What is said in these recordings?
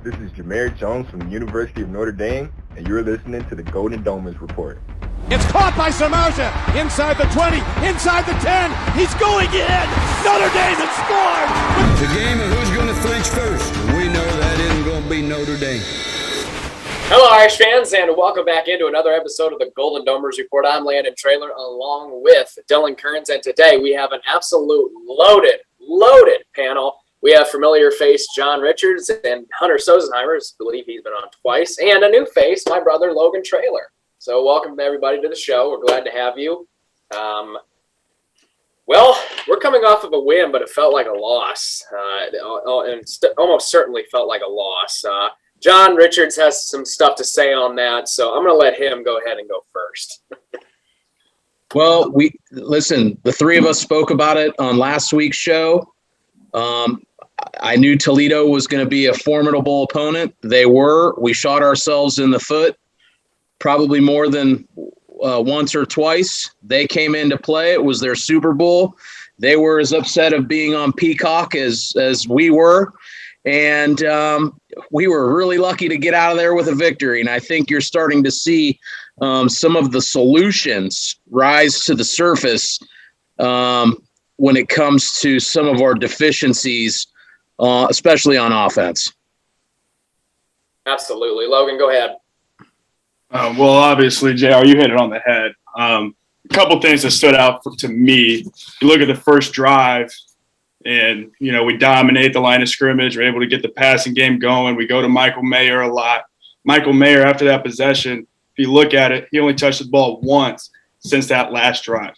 This is Jameer Jones from the University of Notre Dame, and you're listening to the Golden Domers Report. It's caught by Samardzija, inside the 20, inside the 10, he's going in! Notre Dame has scored! It's a game of who's going to flinch first. We know that isn't going to be Notre Dame. Hello, Irish fans, and welcome back into another episode of the Golden Domers Report. I'm Landen, Traylor, along with Dylan Kerns, and today we have an absolute loaded panel. We have familiar face John Richards and Hunter Sosenheimer, I believe he's been on twice, and a new face, my brother Logan Traylor. So welcome everybody to the show. We're glad to have you. Well, we're coming off of a win, but it felt like a loss. And almost certainly felt like a loss. John Richards has some stuff to say on that, so I'm going to let him go ahead and go first. Well, the three of us spoke about it on last week's show. I knew Toledo was going to be a formidable opponent. They were. We shot ourselves in the foot probably more than once or twice. They came into play. It was their Super Bowl. They were as upset of being on Peacock as we were. And we were really lucky to get out of there with a victory. And I think you're starting to see some of the solutions rise to the surface when it comes to some of our deficiencies, especially on offense. Absolutely. Logan, go ahead. Well, obviously, JR, you hit it on the head. A couple things that stood out to me. You look at the first drive, and, we dominate the line of scrimmage. We're able to get the passing game going. We go to Michael Mayer a lot. Michael Mayer, after that possession, if you look at it, he only touched the ball once since that last drive.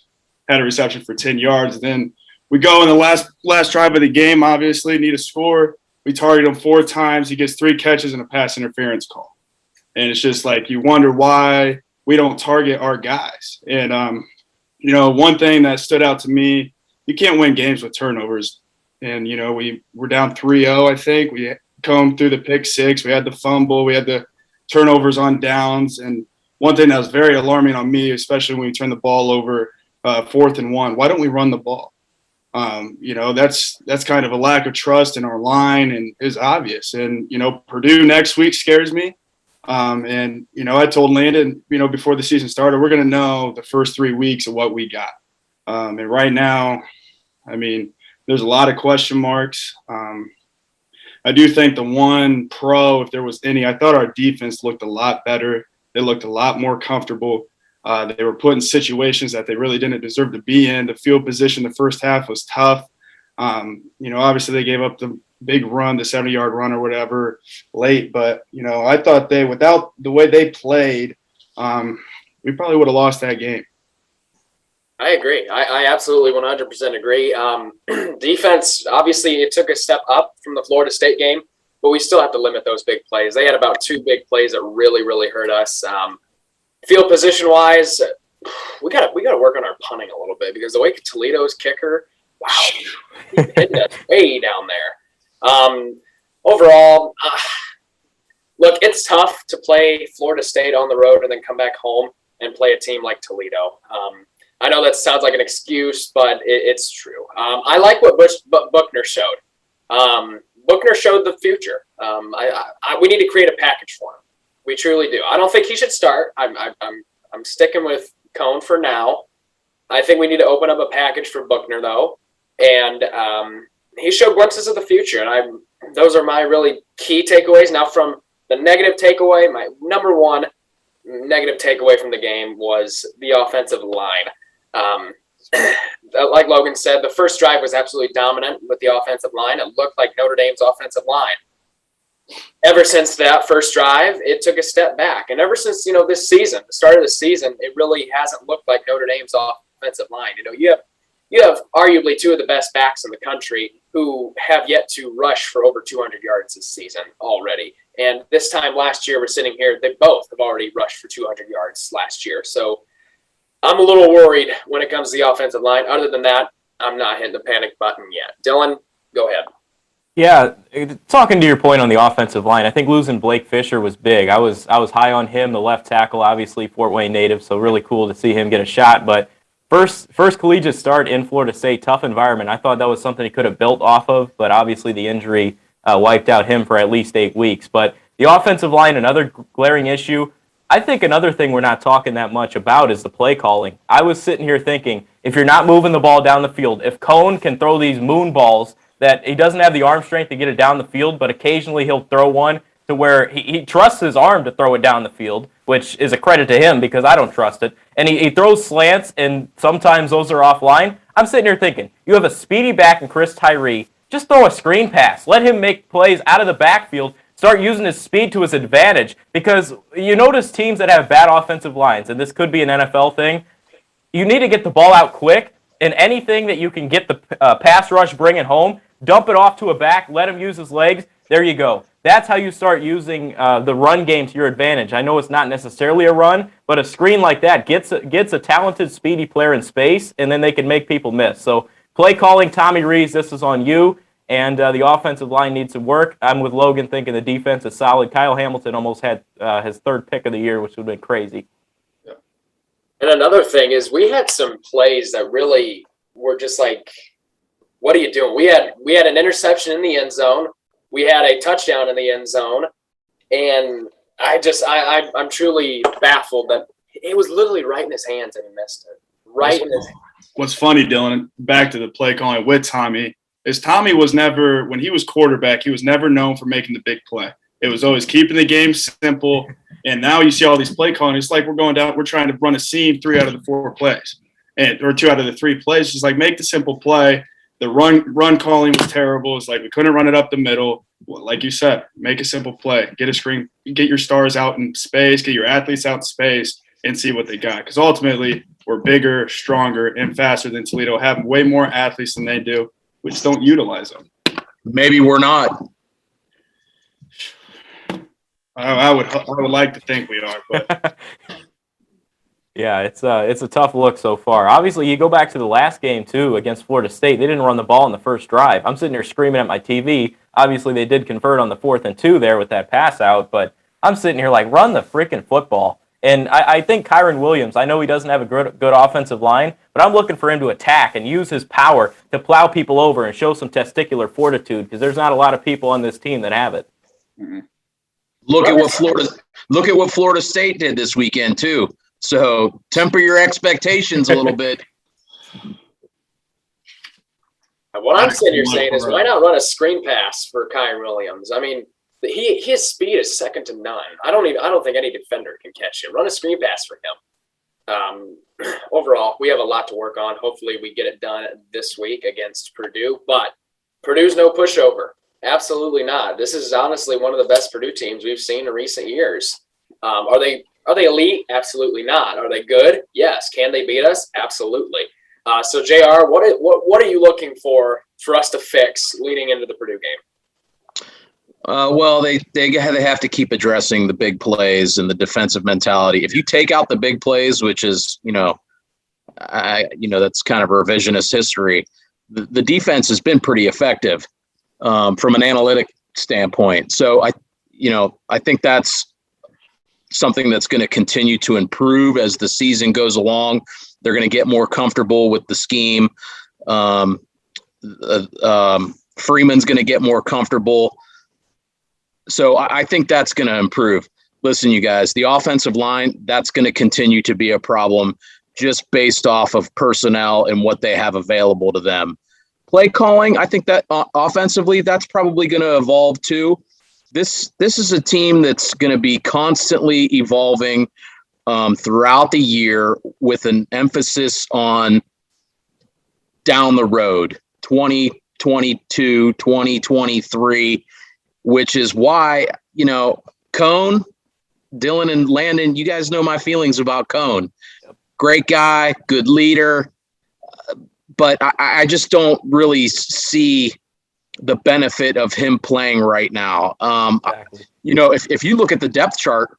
Had a reception for 10 yards. Then we go in the last drive of the game, obviously, need a score. We target him 4 times. He gets 3 catches and a pass interference call. And it's just like you wonder why we don't target our guys. And, one thing that stood out to me, you can't win games with turnovers. And, we were down 3-0, I think. We combed through the pick 6. We had the fumble. We had the turnovers on downs. And one thing that was very alarming on me, especially when we turn the ball over 4th and 1, why don't we run the ball? That's kind of a lack of trust in our line and is obvious. And, Purdue next week scares me. I told Landen, before the season started, we're going to know the first 3 weeks of what we got. And right now, there's a lot of question marks. I do think the one pro, if there was any, I thought our defense looked a lot better. They looked a lot more comfortable. They were put in situations that they really didn't deserve to be in. The field position the first half was tough. Obviously they gave up the big run, the 70-yard run or whatever late. But, I thought without the way they played, we probably would have lost that game. I agree. I absolutely 100% agree. Defense, obviously, it took a step up from the Florida State game, but we still have to limit those big plays. They had about 2 big plays that really, really hurt us. Field position-wise, we got to work on our punting a little bit because the way Toledo's kicker, wow, he hit us way down there. Overall, look, it's tough to play Florida State on the road and then come back home and play a team like Toledo. I know that sounds like an excuse, but it's true. I like what Buchner showed. Buchner showed the future. We need to create a package for him. We truly do. I don't think he should start. I'm sticking with Cone for now. I think we need to open up a package for Buchner, though. And he showed glimpses of the future. And those are my really key takeaways. Now, from the negative takeaway, my number one negative takeaway from the game was the offensive line. Like Logan said, the first drive was absolutely dominant with the offensive line. It looked like Notre Dame's offensive line. Ever since that first drive, it took a step back. And ever since, this season, the start of the season, it really hasn't looked like Notre Dame's offensive line. You have arguably 2 of the best backs in the country who have yet to rush for over 200 yards this season already. And this time last year, we're sitting here, they both have already rushed for 200 yards last year. So I'm a little worried when it comes to the offensive line. Other than that, I'm not hitting the panic button yet. Dylan, go ahead. Yeah, talking to your point on the offensive line, I think losing Blake Fisher was big. I was high on him, the left tackle, obviously Fort Wayne native, so really cool to see him get a shot. But first collegiate start in Florida State, tough environment. I thought that was something he could have built off of, but obviously the injury wiped out him for at least 8 weeks. But the offensive line, another glaring issue. I think another thing we're not talking that much about is the play calling. I was sitting here thinking, if you're not moving the ball down the field, if Cone can throw these moon balls that he doesn't have the arm strength to get it down the field, but occasionally he'll throw one to where he trusts his arm to throw it down the field, which is a credit to him because I don't trust it. And he throws slants, and sometimes those are offline. I'm sitting here thinking, you have a speedy back in Chris Tyree. Just throw a screen pass. Let him make plays out of the backfield. Start using his speed to his advantage, because you notice teams that have bad offensive lines, and this could be an NFL thing, you need to get the ball out quick, and anything that you can get the pass rush, bring it home, dump it off to a back, let him use his legs, there you go. That's how you start using the run game to your advantage. I know it's not necessarily a run, but a screen like that gets a talented, speedy player in space, and then they can make people miss. So play calling, Tommy Rees, this is on you. And the offensive line needs to work. I'm with Logan thinking the defense is solid. Kyle Hamilton almost had his third pick of the year, which would have been crazy. Yeah. And another thing is we had some plays that really were just like, what are you doing? We had an interception in the end zone. We had a touchdown in the end zone. And I'm truly baffled that it was literally right in his hands and he missed it. Right in his hands. What's funny, Dylan, back to the play calling with Tommy, is Tommy was never, when he was quarterback, he was never known for making the big play. It was always keeping the game simple. And now you see all these play calling. It's like we're trying to run a seam 3 out of the 4 plays, or 2 out of the 3 plays. Just like make the simple play. The run calling was terrible. It's like we couldn't run it up the middle. Like you said, make a simple play. Get a screen. Get your stars out in space. Get your athletes out in space and see what they got. Because ultimately, we're bigger, stronger, and faster than Toledo. Have way more athletes than they do. We just don't utilize them. Maybe we're not. I would like to think we are, but yeah, it's a tough look so far. Obviously, you go back to the last game too against Florida State. They didn't run the ball in the first drive. I'm sitting there screaming at my TV. Obviously, they did convert on the 4th and 2 there with that pass out, but I'm sitting here like, run the freaking football. And I think Kyron Williams, I know he doesn't have a good offensive line, but I'm looking for him to attack and use his power to plow people over and show some testicular fortitude, because there's not a lot of people on this team that have it. Mm-hmm. Look at what Florida State did this weekend too. So temper your expectations a little bit. What I'm sitting here saying is, why not run a screen pass for Kyron Williams? I mean, his speed is second to none. I don't think any defender can catch him. Run a screen pass for him. Overall, we have a lot to work on. Hopefully we get it done this week against Purdue, but Purdue's no pushover. Absolutely not. This is honestly one of the best Purdue teams we've seen in recent years. Are they elite? Absolutely not. Are they good? Yes. Can they beat us? Absolutely. So JR, what are you looking for us to fix leading into the Purdue game? Well, they have to keep addressing the big plays and the defensive mentality. If you take out the big plays, which is, that's kind of revisionist history, the defense has been pretty effective from an analytic standpoint. So I think that's something that's going to continue to improve as the season goes along. They're going to get more comfortable with the scheme. Freeman's going to get more comfortable. So I think that's going to improve. Listen, you guys, the offensive line, that's going to continue to be a problem just based off of personnel and what they have available to them. Play calling, I think that offensively, that's probably going to evolve too. This is a team that's going to be constantly evolving throughout the year with an emphasis on down the road, 2022, 2023, which is why, Cone, Dylan, and Landen, you guys know my feelings about Cone. Great guy, good leader, but I just don't really see the benefit of him playing right now. Exactly. If you look at the depth chart,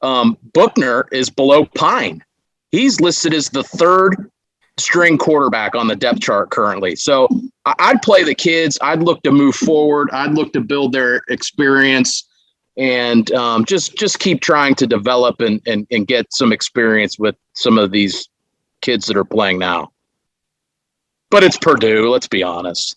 Buckner is below Pine. He's listed as the 3rd string quarterback on the depth chart currently. So I'd play the kids. I'd look to move forward. I'd look to build their experience and just keep trying to develop and get some experience with some of these kids that are playing now. But it's Purdue, let's be honest.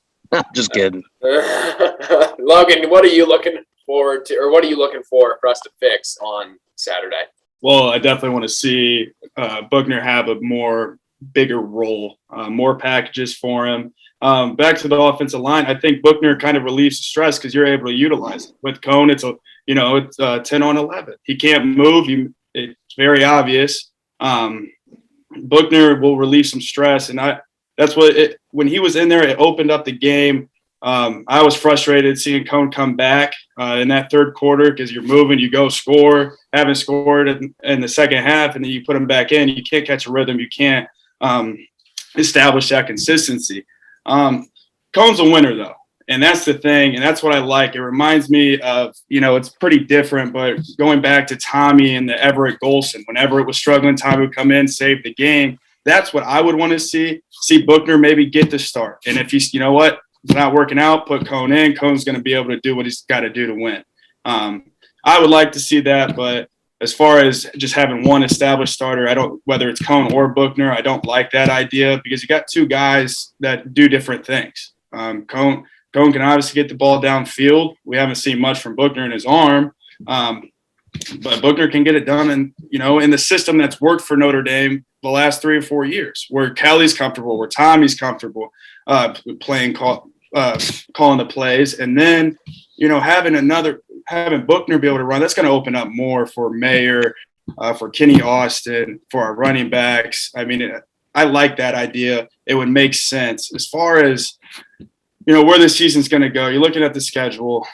Just kidding. Logan, what are you looking forward to, or what are you looking for us to fix on Saturday? Well, I definitely want to see Buckner have a bigger role, more packages for him. Back to the offensive line, I think Buckner kind of relieves the stress because you're able to utilize it. With Cone, it's 10 on 11. He can't move. It's very obvious. Buckner will relieve some stress, and when he was in there, it opened up the game. I was frustrated seeing Cone come back in that third quarter because you're moving, you go score, haven't scored in the second half, and then you put him back in. You can't catch a rhythm. You can't establish that consistency. Cone's a winner, though, and that's the thing, and that's what I like. It reminds me of, it's pretty different, but going back to Tommy and the Everett Golson, whenever it was struggling, Tommy would come in, save the game. That's what I would want to see Buckner maybe get the start. And if he's, it's not working out, put Cone in. Cone's going to be able to do what he's got to do to win. I would like to see that, but as far as just having one established starter, whether it's Cone or Buckner, I don't like that idea because you got two guys that do different things. Cone can obviously get the ball downfield. We haven't seen much from Buckner in his arm, but Buckner can get it done in the system that's worked for Notre Dame the last 3 or 4 years, where Kelly's comfortable, where Tommy's comfortable calling the plays, and then having Buckner be able to run, that's going to open up more for Mayer, for Kenny Austin, for our running backs. I mean, I like that idea. It would make sense as far as where the season's going to go. You're looking at the schedule.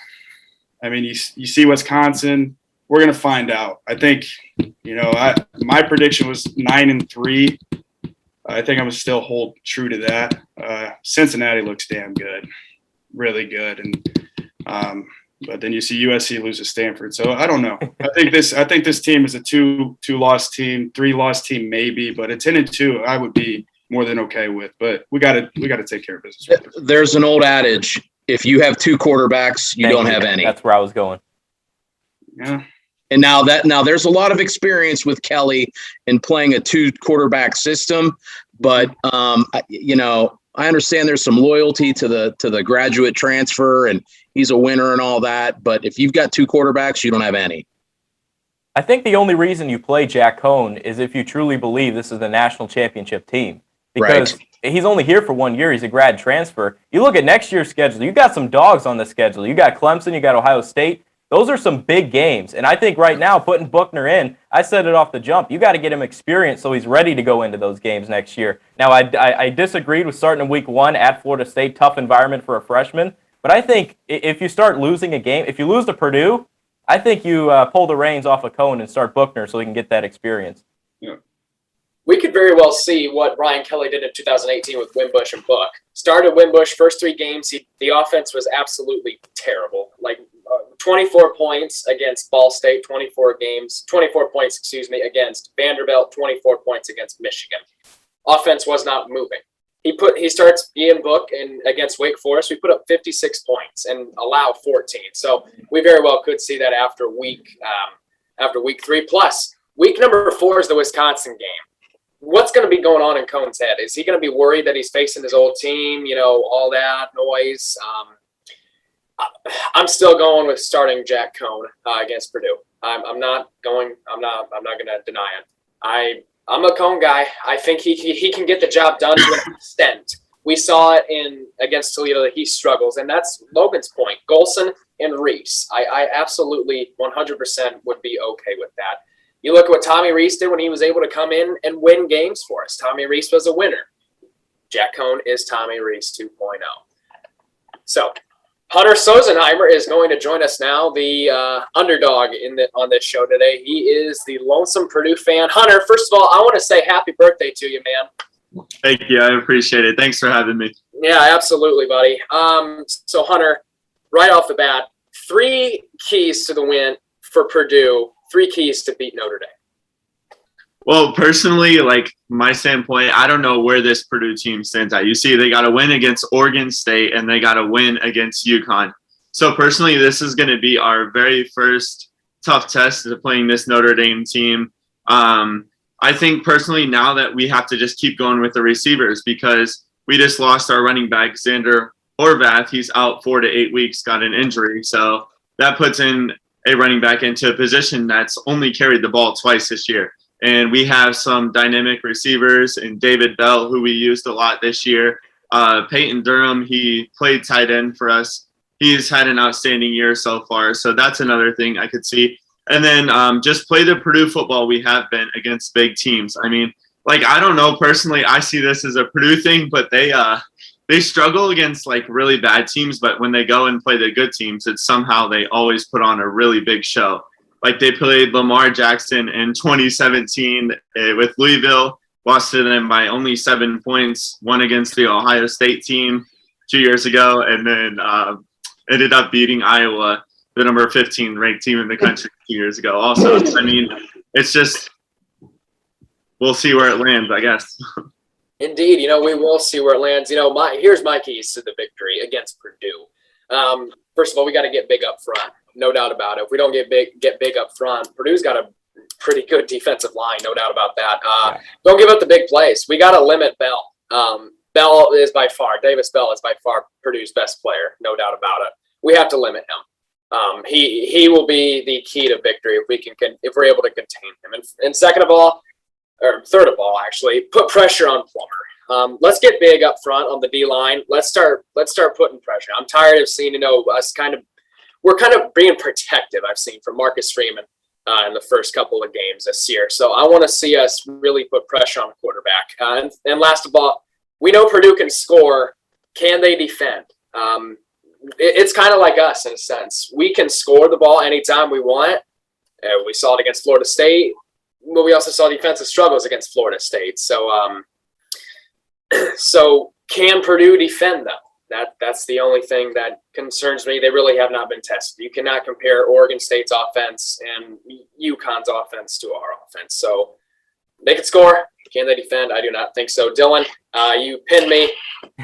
I mean, you see Wisconsin. We're going to find out. I think my prediction was 9-3. I think I'm going to still hold true to that. Cincinnati looks damn good, really good, and but then you see USC lose to Stanford. So I don't know. I think this team is a two-loss team, 3-loss team maybe, but a 10-2 I would be more than okay with. But we got to take care of business. There's an old adage: if you have two quarterbacks, you don't have any. That's where I was going. Yeah. And now there's a lot of experience with Kelly in playing a 2-quarterback system, but I understand there's some loyalty to the graduate transfer, and he's a winner and all that. But if you've got 2 quarterbacks, you don't have any. I think the only reason you play Jack Cone is if you truly believe this is the national championship team, because he's only here for 1 year. He's a grad transfer. You look at next year's schedule. You got some dogs on the schedule. You got Clemson. You got Ohio State. Those are some big games. And I think right now, putting Buckner in, I said it off the jump, you got to get him experience so he's ready to go into those games next year. Now, I disagreed with starting in week 1 at Florida State, tough environment for a freshman. But I think if you start losing a game, if you lose to Purdue, I think you pull the reins off of Cone and start Buckner so he can get that experience. Yeah. We could very well see what Brian Kelly did in 2018 with Wimbush and Book. Started Wimbush, first 3 games, the offense was absolutely terrible. 24 points against Ball State, 24 points, against Vanderbilt, 24 points against Michigan. Offense was not moving. He starts Ian Book and against Wake Forest. We put up 56 points and allow 14. So we very well could see that after week 3. Plus, week number 4 is the Wisconsin game. What's going to be going on in Cone's head? Is he going to be worried that he's facing his old team? All that noise. I'm still going with starting Jack Cone against Purdue. I'm not going to deny it. I'm a Cone guy. I think he can get the job done to an extent. We saw it against Toledo that he struggles, and that's Logan's point. Golson and Reese. I absolutely 100% would be okay with that. You look at what Tommy Reese did when he was able to come in and win games for us. Tommy Reese was a winner. Jack Cone is Tommy Reese 2.0. So Hunter Sosenheimer is going to join us now, the underdog on this show today. He is the lonesome Purdue fan. Hunter, first of all, I want to say happy birthday to you, man. Thank you. I appreciate it. Thanks for having me. Yeah, absolutely, buddy. So Hunter, right off the bat, 3 keys to the win for Purdue, 3 keys to beat Notre Dame. Well, personally, my standpoint, I don't know where this Purdue team stands at. You see, they got to win against Oregon State and they got to win against UConn. So personally, this is going to be our very first tough test to playing this Notre Dame team. I think personally now that we have to just keep going with the receivers because we just lost our running back, Xander Horvath, he's out 4 to 8 weeks, got an injury. So that puts in a running back into a position that's only carried the ball twice this year. And we have some dynamic receivers in David Bell, who we used a lot this year. Peyton Durham, he played tight end for us. He's had an outstanding year so far. So that's another thing I could see. And then just play the Purdue football we have been against big teams. I mean, like, I don't know, personally, I see this as a Purdue thing, but they struggle against like really bad teams. But when they go and play the good teams, it's somehow they always put on a really big show. Like they played Lamar Jackson in 2017 with Louisville, lost to them by only 7 points, won against the Ohio State team 2 years ago, and then ended up beating Iowa, the number 15 ranked team in the country 2 years ago. Also, I mean, it's just, we'll see where it lands, I guess. Indeed, we will see where it lands. Here's my keys to the victory against Purdue. First of all, we got to get big up front, no doubt about it. If we don't get big up front, Purdue's got a pretty good defensive line, no doubt about that. Don't give up the big plays. We got to limit Bell. Davis Bell is by far Purdue's best player, no doubt about it. We have to limit him. He will be the key to victory if we're able to contain him. And third of all, actually, put pressure on Plummer. Let's get big up front on the D line. Let's start putting pressure. I'm tired of seeing us we're kind of being protective. I've seen from Marcus Freeman in the first couple of games this year. So I want to see us really put pressure on the quarterback. And last of all, we know Purdue can score. Can they defend? It's kind of like us in a sense. We can score the ball anytime we want. We saw it against Florida State. But we also saw defensive struggles against Florida State. So, so can Purdue defend them? That's the only thing that concerns me. They really have not been tested. You cannot compare Oregon State's offense and UConn's offense to our offense. So they can score. Can they defend? I do not think so. Dylan, you pinned me.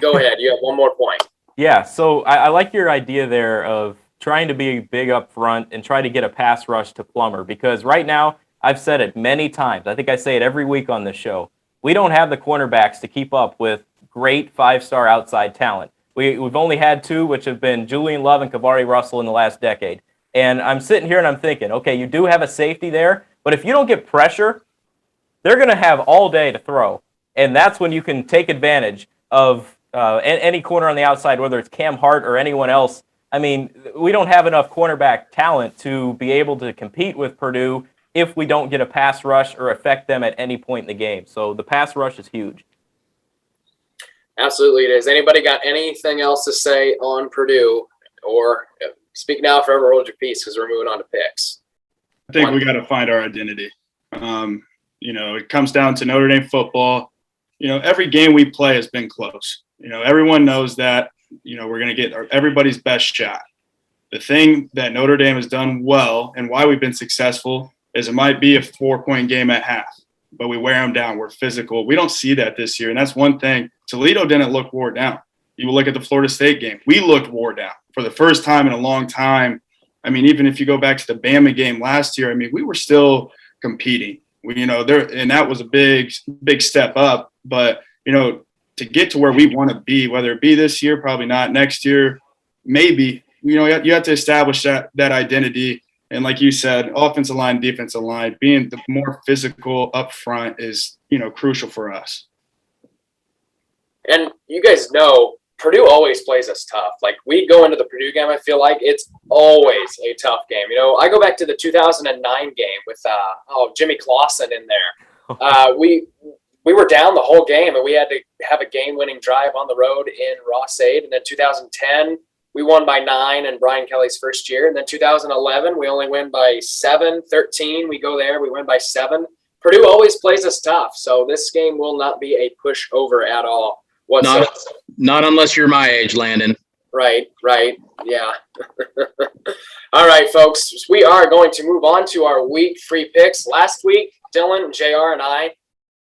Go ahead. You have one more point. Yeah, so I like your idea there of trying to be big up front and try to get a pass rush to Plummer, because right now, I've said it many times. I think I say it every week on this show. We don't have the cornerbacks to keep up with great 5-star outside talent. We've only had two, which have been Julian Love and Kavari Russell in the last decade. And I'm sitting here and I'm thinking, okay, you do have a safety there, but if you don't get pressure, they're going to have all day to throw. And that's when you can take advantage of any corner on the outside, whether it's Cam Hart or anyone else. I mean, we don't have enough cornerback talent to be able to compete with Purdue if we don't get a pass rush or affect them at any point in the game. So the pass rush is huge. Absolutely it is. Anybody got anything else to say on Purdue? Or speak now, forever hold your peace, because we're moving on to picks. I think we got to find our identity. It comes down to Notre Dame football. Every game we play has been close. Everyone knows that, we're going to get everybody's best shot. The thing that Notre Dame has done well and why we've been successful is it might be a 4-point game at half, but we wear them down. We're physical. We don't see that this year, and that's one thing. Toledo didn't look wore down. You look at the Florida State game. We looked wore down for the first time in a long time. I mean, even if you go back to the Bama game last year, I mean, we were still competing. And that was a big step up. But, to get to where we want to be, whether it be this year, probably not, next year, maybe, you have to establish that identity. And like you said, offensive line, defensive line, being the more physical up front is, crucial for us. And you guys know, Purdue always plays us tough. Like, we go into the Purdue game, I feel like it's always a tough game. I go back to the 2009 game with Jimmy Clausen in there. We were down the whole game, and we had to have a game-winning drive on the road in Ross-Ade. And then 2010, we won by 9 in Brian Kelly's first year. And then 2011, we only win by 7. 13, we go there, we win by 7. Purdue always plays us tough, so this game will not be a pushover at all. Not unless you're my age, Landen. Right, yeah. All right, folks, we are going to move on to our week 3 picks. Last week, Dylan, JR, and I,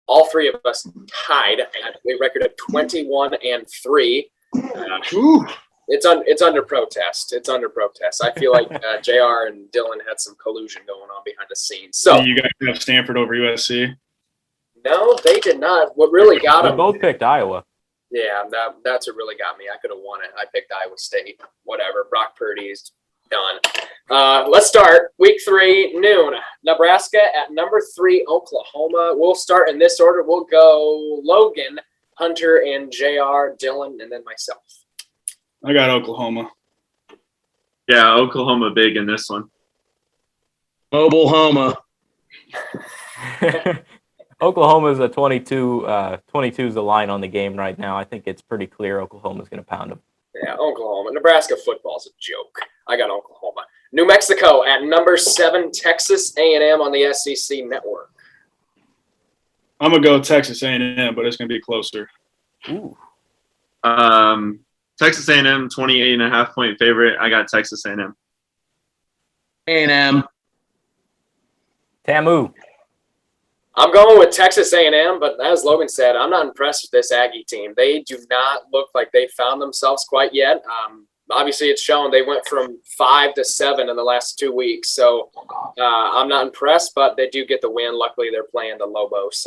all three of us tied at a record of 21-3. It's under protest. I feel like JR and Dylan had some collusion going on behind the scenes. So you guys have Stanford over USC? No, they did not. What really got them? We both picked Iowa. Yeah, that's what really got me. I could have won it. I picked Iowa State. Whatever. Brock Purdy's done. Let's start week 3, noon. Nebraska at number 3, Oklahoma. We'll start in this order. We'll go Logan, Hunter, and JR, Dylan, and then myself. I got Oklahoma. Yeah, Oklahoma big in this one. Mobile Homa. Oklahoma's a 22. 22 is the line on the game right now. I think it's pretty clear Oklahoma's going to pound them. Yeah, Oklahoma. Nebraska football's a joke. I got Oklahoma. New Mexico at number 7, Texas A&M on the SEC network. I'm going to go Texas A&M, but it's going to be closer. Ooh. Texas A&M, 28.5 point favorite. I got Texas A&M. A&M. Tamu. I'm going with Texas A&M, but as Logan said, I'm not impressed with this Aggie team. They do not look like they found themselves quite yet. Obviously, it's shown they went from 5 to 7 in the last 2 weeks. So I'm not impressed, but they do get the win. Luckily, they're playing the Lobos.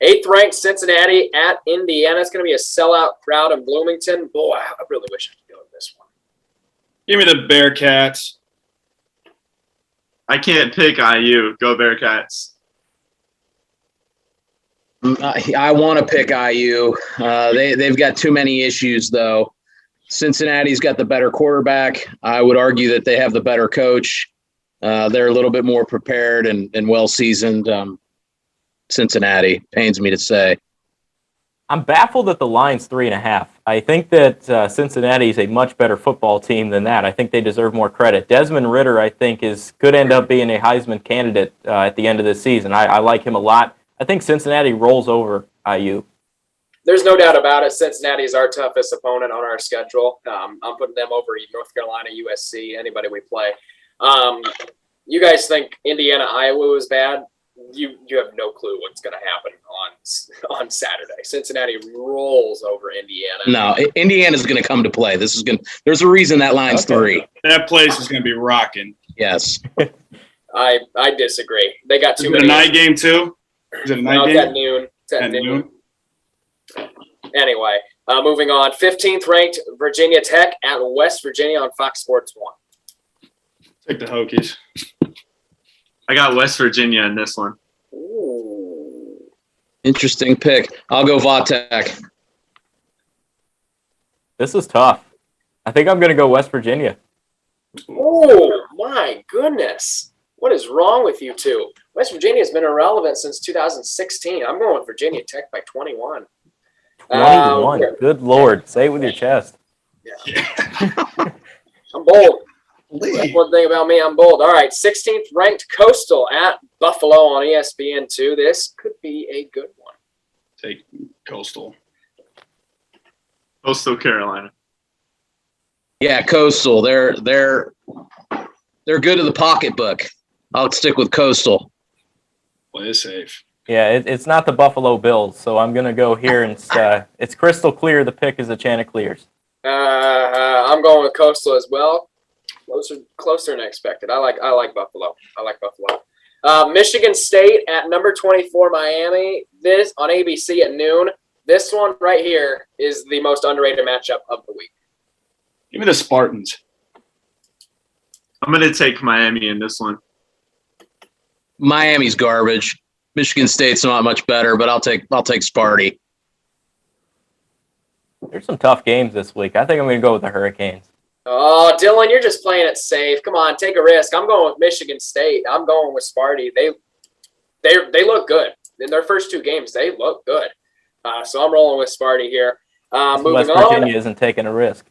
8th ranked Cincinnati at Indiana. It's going to be a sellout crowd in Bloomington. Boy, I really wish I could go to this one. Give me the Bearcats. I can't pick IU. Go Bearcats. I want to pick IU. They've got too many issues, though. Cincinnati's got the better quarterback. I would argue that they have the better coach. They're a little bit more prepared and well-seasoned. Cincinnati, pains me to say. I'm baffled that the line's 3.5. I think that Cincinnati is a much better football team than that. I think they deserve more credit. Desmond Ridder, I think, could end up being a Heisman candidate at the end of this season. I like him a lot. I think Cincinnati rolls over IU. There's no doubt about it. Cincinnati is our toughest opponent on our schedule. I'm putting them over North Carolina, USC, anybody we play. You guys think Indiana, Iowa is bad? You have no clue what's going to happen on Saturday. Cincinnati rolls over Indiana. No, Indiana's going to come to play. There's a reason that line's 3. That place is going to be rocking. Yes. I disagree. They got too many. Is it a night game too? Is it a night game? It's at noon. It's at noon. Anyway, moving on. 15th ranked Virginia Tech at West Virginia on Fox Sports 1. Take the Hokies. I got West Virginia in this one. Ooh. Interesting pick. I'll go Vatek. This is tough. I think I'm going to go West Virginia. Oh, my goodness. What is wrong with you two? West Virginia has been irrelevant since 2016. I'm going with Virginia Tech by 21. 21. Good Lord. Say it with your chest. Yeah. I'm bold. That's one thing about me, I'm bold. All right, 16th ranked Coastal at Buffalo on ESPN2. This could be a good one. Take Coastal. Coastal Carolina. Yeah, Coastal. They're good at the pocketbook. I'll stick with Coastal. Play it safe. Yeah, it's not the Buffalo Bills, so I'm going to go here and it's crystal clear the pick is the Chanticleers. I'm going with Coastal as well. Closer than expected. I like Buffalo. Michigan State at number 24 Miami. This on ABC at noon. This one right here is the most underrated matchup of the week. Give me the Spartans. I'm going to take Miami in this one. Miami's garbage. Michigan State's not much better, but I'll take Sparty. There's some tough games this week. I think I'm going to go with the Hurricanes. Oh, Dylan, you're just playing it safe. Come on, take a risk. I'm going with Michigan State. I'm going with Sparty. They look good. In their first 2 games, they look good. So I'm rolling with Sparty here. Moving West Virginia isn't taking a risk.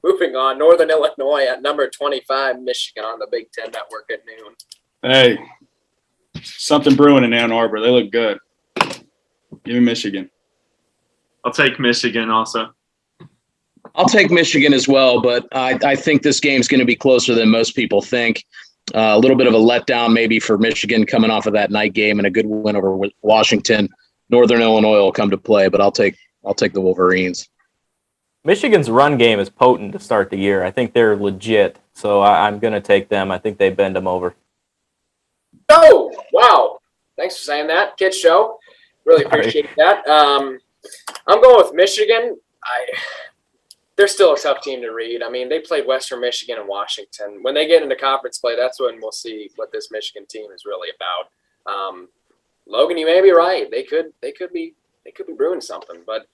Moving on. Northern Illinois at number 25, Michigan on the Big Ten Network at noon. Hey, something brewing in Ann Arbor. They look good. Give me Michigan. I'll take Michigan also. I'll take Michigan as well, but I think this game's going to be closer than most people think. A little bit of a letdown maybe for Michigan coming off of that night game and a good win over Washington. Northern Illinois will come to play, but I'll take the Wolverines. Michigan's run game is potent to start the year. I think they're legit, so I'm going to take them. I think they bend them over. Oh, wow. Thanks for saying that. Kid show. Really appreciate that. I'm going with Michigan. They're still a tough team to read. I mean, they played Western Michigan and Washington. When they get into conference play, that's when we'll see what this Michigan team is really about. Logan, you may be right. They could be brewing something, but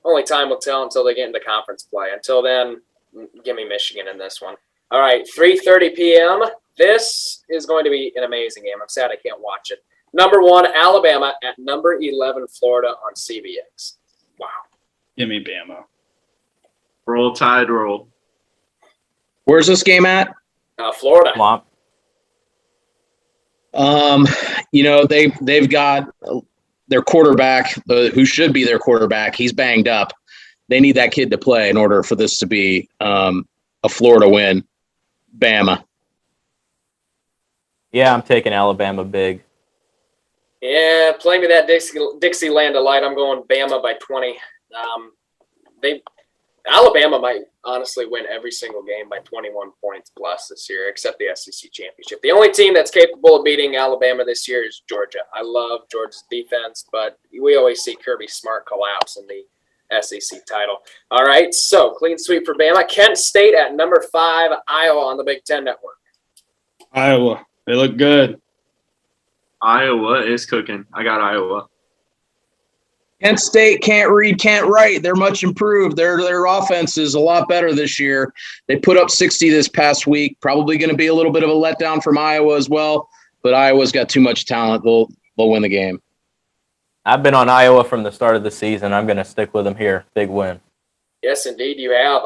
only time will tell until they get into conference play. Until then, give me Michigan in this one. All right, 3:30 p.m. This is going to be an amazing game. I'm sad I can't watch it. Number 1, Alabama at number 11, Florida on CBS. Wow. Give me Bama. Roll Tide, roll. Where's this game at? Florida. Flop. They've got their quarterback, who should be their quarterback. He's banged up. They need that kid to play in order for this to be a Florida win. Bama. Yeah, I'm taking Alabama big. Yeah, play me that Dixieland delight. I'm going Bama by 20. Alabama might honestly win every single game by 21 points plus this year, except the SEC championship. The only team that's capable of beating Alabama this year is Georgia. I love Georgia's defense, but we always see Kirby Smart collapse in the SEC title. All right, so clean sweep for Bama. Kent State at number 5, Iowa on the Big Ten Network. Iowa. They look good. Iowa is cooking. I got Iowa. Kent State can't read, can't write. They're much improved. Their offense is a lot better this year. They put up 60 this past week. Probably going to be a little bit of a letdown from Iowa as well, but Iowa's got too much talent. They'll win the game. I've been on Iowa from the start of the season. I'm going to stick with them here. Big win. Yes, indeed, you have.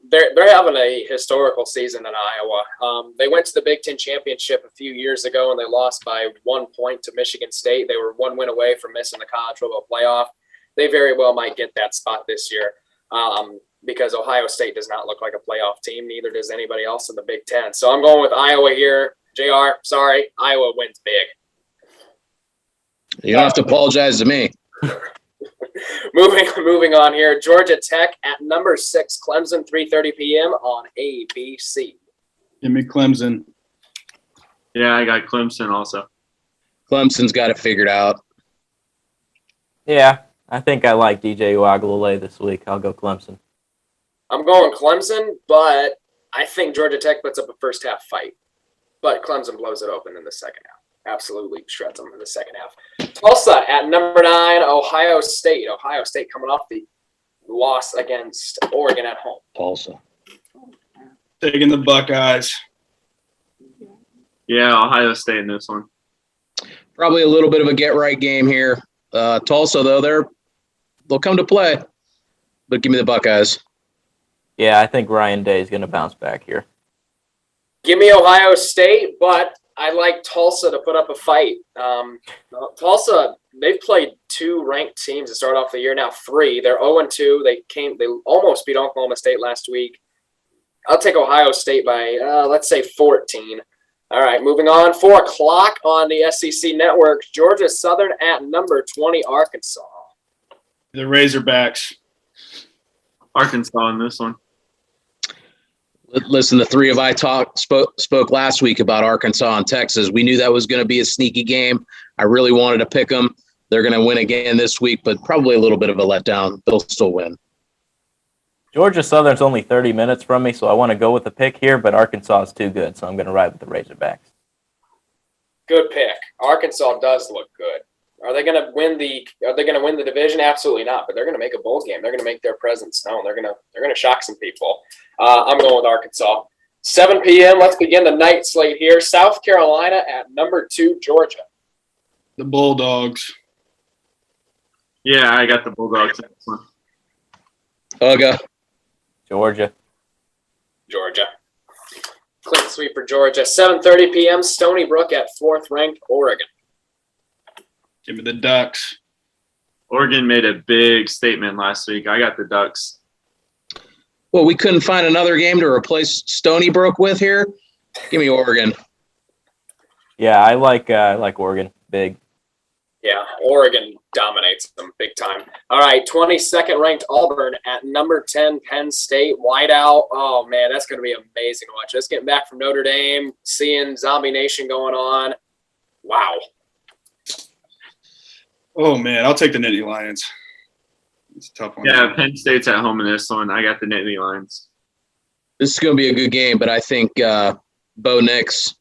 They're having a historical season in Iowa. They went to the Big Ten championship a few years ago, and they lost by 1 point to Michigan State. They were 1 win away from missing the college football playoff. They very well might get that spot this year because Ohio State does not look like a playoff team. Neither does anybody else in the Big Ten. So I'm going with Iowa here. JR, sorry, Iowa wins big. You don't have to apologize to me. Moving on here. Georgia Tech at number 6, Clemson, 3:30 p.m. on ABC. Give me Clemson. Yeah, I got Clemson also. Clemson's got it figured out. Yeah, I think I like DJ Uiagalelei this week. I'll go Clemson. I'm going Clemson, but I think Georgia Tech puts up a first half fight. But Clemson blows it open in the second half. Absolutely shreds them in the second half. Tulsa at number 9, Ohio State. Ohio State coming off the loss against Oregon at home. Tulsa. Taking the Buckeyes. Yeah, Ohio State in this one. Probably a little bit of a get-right game here. Tulsa, though, they'll come to play. But give me the Buckeyes. Yeah, I think Ryan Day is going to bounce back here. Give me Ohio State, but I like Tulsa to put up a fight. Tulsa, they've played 2 ranked teams to start off the year, now 3. They're 0-2. They almost beat Oklahoma State last week. I'll take Ohio State by, let's say, 14. All right, moving on. 4 o'clock on the SEC Network. Georgia Southern at number 20, Arkansas. The Razorbacks. Arkansas in this one. Listen, the three of I spoke last week about Arkansas and Texas. We knew that was going to be a sneaky game. I really wanted to pick them. They're going to win again this week, but probably a little bit of a letdown. They'll still win. Georgia Southern's only 30 minutes from me, so I want to go with the pick here, but Arkansas is too good, so I'm going to ride with the Razorbacks. Good pick. Arkansas does look good. Are they going to win the division? Absolutely not. But they're going to make a bowl game. They're going to make their presence known. They're going to shock some people. I'm going with Arkansas. 7 p.m. Let's begin the night slate here. South Carolina at number 2, Georgia. The Bulldogs. Yeah, I got the Bulldogs in this one. Uga. Georgia. Clean sweep for Georgia. 7:30 p.m. Stony Brook at 4th-ranked Oregon. Give me the Ducks. Oregon made a big statement last week. I got the Ducks. Well, we couldn't find another game to replace Stony Brook with here. Give me Oregon. Yeah, I like Oregon. Big. Yeah, Oregon dominates them big time. All right, 22nd ranked Auburn at number 10, Penn State. Whiteout. Oh, man, that's going to be amazing to watch. Just getting back from Notre Dame, seeing Zombie Nation going on. Wow. Oh, man, I'll take the Nittany Lions. It's a tough one. Yeah, Penn State's at home in this one. I got the Nittany Lions. This is going to be a good game, but I think Bo Nix,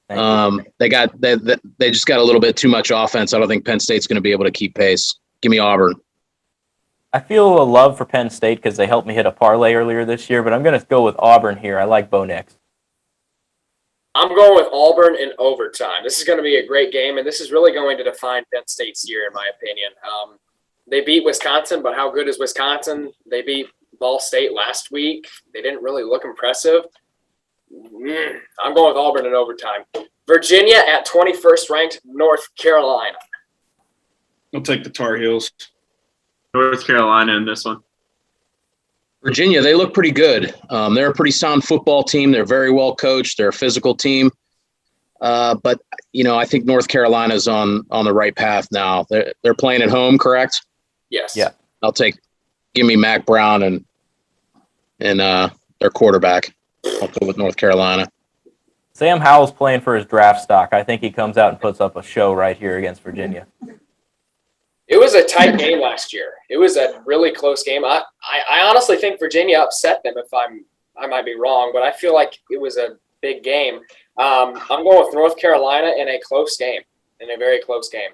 they just got a little bit too much offense. I don't think Penn State's going to be able to keep pace. Give me Auburn. I feel a love for Penn State because they helped me hit a parlay earlier this year, but I'm going to go with Auburn here. I like Bo Nix. I'm going with Auburn in overtime. This is going to be a great game, and this is really going to define Penn State's year, in my opinion. They beat Wisconsin, but how good is Wisconsin? They beat Ball State last week. They didn't really look impressive. I'm going with Auburn in overtime. Virginia at 21st ranked North Carolina. I'll take the Tar Heels. North Carolina in this one. Virginia, they look pretty good. They're a pretty sound football team. They're very well coached. They're a physical team. But, I think North Carolina's on the right path now. They're playing at home, correct? Yes. Yeah. Give me Mac Brown and their quarterback. I'll go with North Carolina. Sam Howell's playing for his draft stock. I think he comes out and puts up a show right here against Virginia. It was a tight game last year. It was a really close game. I honestly think Virginia upset them. I might be wrong, but I feel like it was a big game. I'm going with North Carolina in a close game, in a very close game.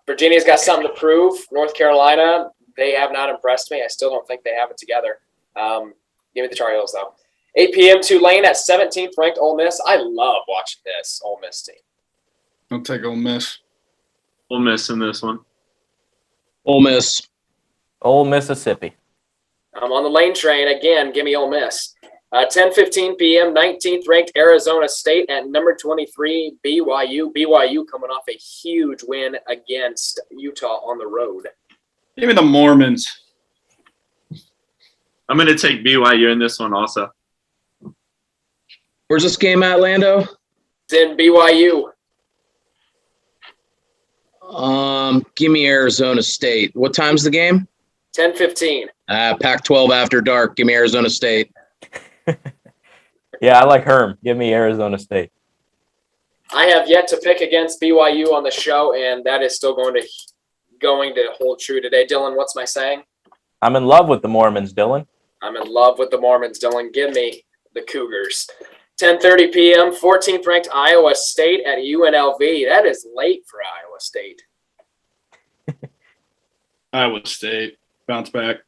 Virginia's got something to prove. North Carolina, they have not impressed me. I still don't think they have it together. Give me the Tar Heels, though. 8 p.m. Tulane at 17th ranked Ole Miss. I love watching this Ole Miss team. I'll take Ole Miss. Ole Miss in this one. Ole Miss. Ole Mississippi. I'm on the lane train again. Give me Ole Miss. 10:15 p.m. 19th ranked Arizona State at number 23 BYU. BYU coming off a huge win against Utah on the road. Give me the Mormons. I'm going to take BYU in this one also. Where's this game at, Lando? It's in BYU. Give me Arizona State. What time's the game? 10:15. Pac-12 after dark. Give me Arizona State. Yeah, I like Herm. Give me Arizona State. I have yet to pick against BYU on the show, and that is still going to hold true today. Dylan, what's my saying? I'm in love with the Mormons, Dylan. I'm in love with the Mormons, Dylan. Give me the Cougars. 10:30 p.m., 14th ranked Iowa State at UNLV. That is late for Iowa State. Iowa State. Bounce back.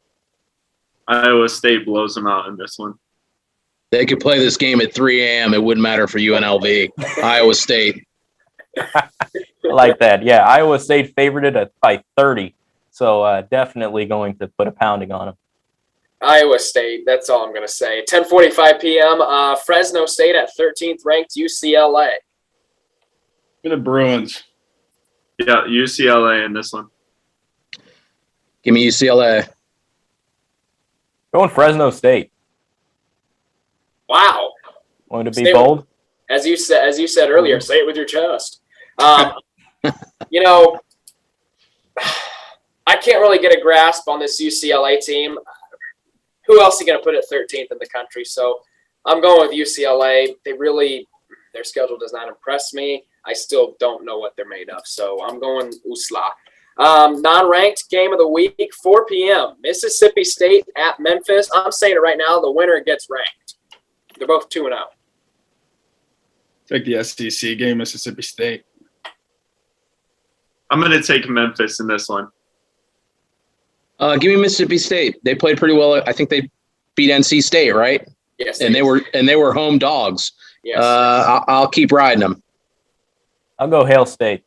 Iowa State blows them out in this one. They could play this game at 3 a.m. It wouldn't matter for UNLV. Iowa State. I like that. Yeah, Iowa State favored it by 30. So definitely going to put a pounding on them. Iowa State, that's all I'm going to say. 10:45 p.m., Fresno State at 13th ranked UCLA. Give me the Bruins. Yeah, UCLA in this one. Give me UCLA. Going Fresno State. Wow. Want to be bold? As you said earlier, say it with your chest. I can't really get a grasp on this UCLA team. Who else is going to put it 13th in the country? So I'm going with UCLA. Their schedule does not impress me. I still don't know what they're made of. So I'm going USLA. Non-ranked game of the week, 4 p.m. Mississippi State at Memphis. I'm saying it right now. The winner gets ranked. They're both 2-0. Take the SEC game, Mississippi State. I'm going to take Memphis in this one. Give me Mississippi State. They played pretty well. I think they beat NC State, right? Yes. And they were home dogs. Yes. I'll keep riding them. I'll go Hail State.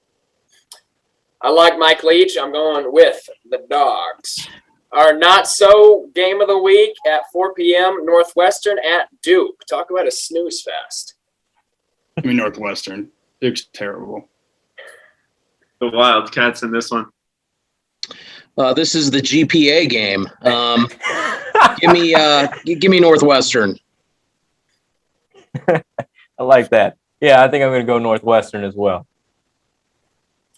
I like Mike Leach. I'm going with the Dogs. Our not-so game of the week at 4 p.m., Northwestern at Duke. Talk about a snooze fest. Give me Northwestern. Duke's terrible. The Wildcats in this one. This is the GPA game. Give me Northwestern. I like that. Yeah, I think I'm going to go Northwestern as well.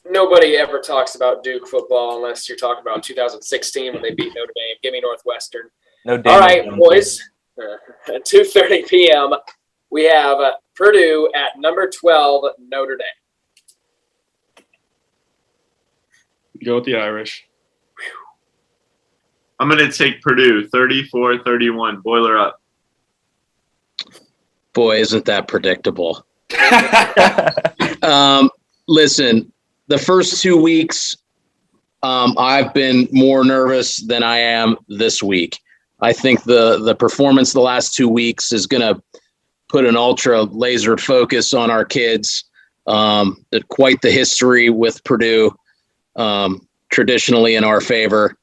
Nobody ever talks about Duke football unless you're talking about 2016 when they beat Notre Dame. Give me Northwestern. No damn. All right, boys. At 2:30 p.m., we have Purdue at number 12, Notre Dame. Go with the Irish. I'm going to take Purdue 34-31. Boiler up. Boy, isn't that predictable. Listen, the first 2 weeks, I've been more nervous than I am this week. I think the performance the last 2 weeks is going to put an ultra laser focus on our kids. Quite the history with Purdue, traditionally in our favor.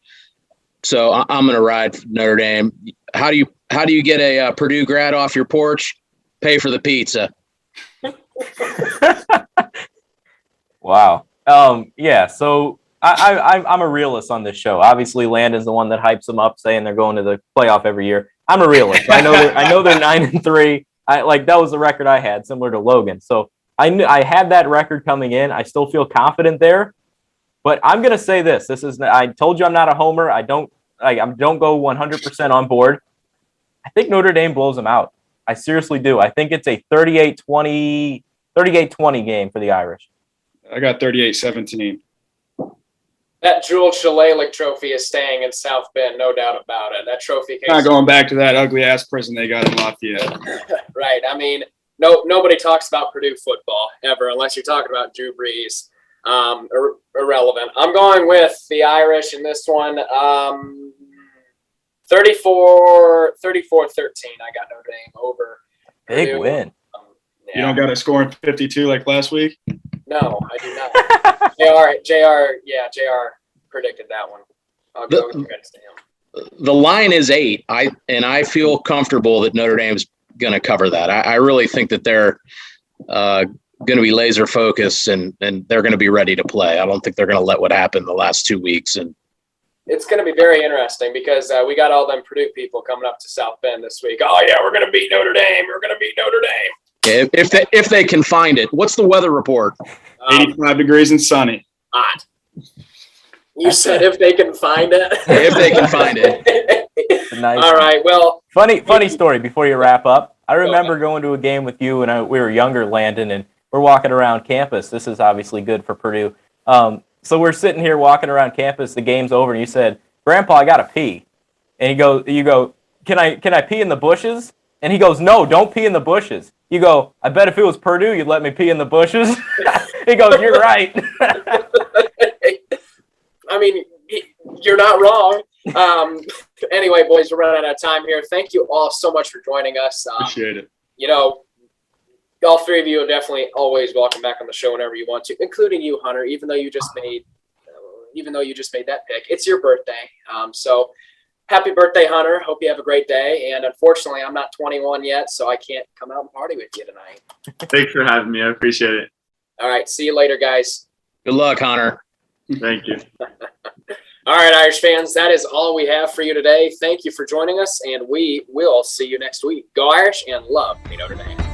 So I'm going to ride Notre Dame. How do you get a Purdue grad off your porch? Pay for the pizza. Wow. Yeah. So I'm a realist on this show. Obviously, Landen's the one that hypes them up, saying they're going to the playoff every year. I'm a realist. I know they're 9-3. That was the record I had, similar to Logan. So I knew I had that record coming in. I still feel confident there. But I'm gonna say this. I told you I'm not a homer. I don't go 100% on board. I think Notre Dame blows them out. I seriously do. I think it's a 38-20 game for the Irish. I got 38-17. That Jewel Shillelagh trophy is staying in South Bend, no doubt about it. That trophy case. Not going back to that ugly ass prison they got in Lafayette. Right. I mean, nobody talks about Purdue football ever unless you're talking about Drew Brees. Irrelevant. I'm going with the Irish in this one. 34-13. I got Notre Dame over Big Purdue. win. Yeah. You don't got a score in 52 like last week? No, I do not. JR predicted that one. I'll go with credits to him. The line is 8. I feel comfortable that Notre Dame's going to cover that. I really think that they're going to be laser focused and they're going to be ready to play. I don't think they're going to let what happened the last 2 weeks. And it's going to be very interesting because we got all them Purdue people coming up to South Bend this week. Oh yeah, we're going to beat Notre Dame. We're going to beat Notre Dame. if they can find it. What's the weather report? 85 degrees and sunny. Hot. You said if they can find it. If they can find it. Nice. All right. Well, funny story before you wrap up. I remember going to a game with you when we were younger, Landon, and we're walking around campus. This is obviously good for Purdue. So we're sitting here walking around campus. The game's over, and you said, "Grandpa, I gotta pee." And you go, "Can I pee in the bushes?" And he goes, "No, don't pee in the bushes." You go, "I bet if it was Purdue, you'd let me pee in the bushes." He goes, "You're right." I mean, you're not wrong. Anyway, boys, we're running out of time here. Thank you all so much for joining us. Appreciate it. You know, all three of you are definitely always welcome back on the show whenever you want to, including you, Hunter. Even though you just made that pick, it's your birthday. So happy birthday, Hunter. Hope you have a great day. And unfortunately, I'm not 21 yet, so I can't come out and party with you tonight. Thanks for having me. I appreciate it. All right, see you later, guys. Good luck, Hunter. Thank you. All right, Irish fans, that is all we have for you today. Thank you for joining us, and we will see you next week. Go Irish and love Notre Dame.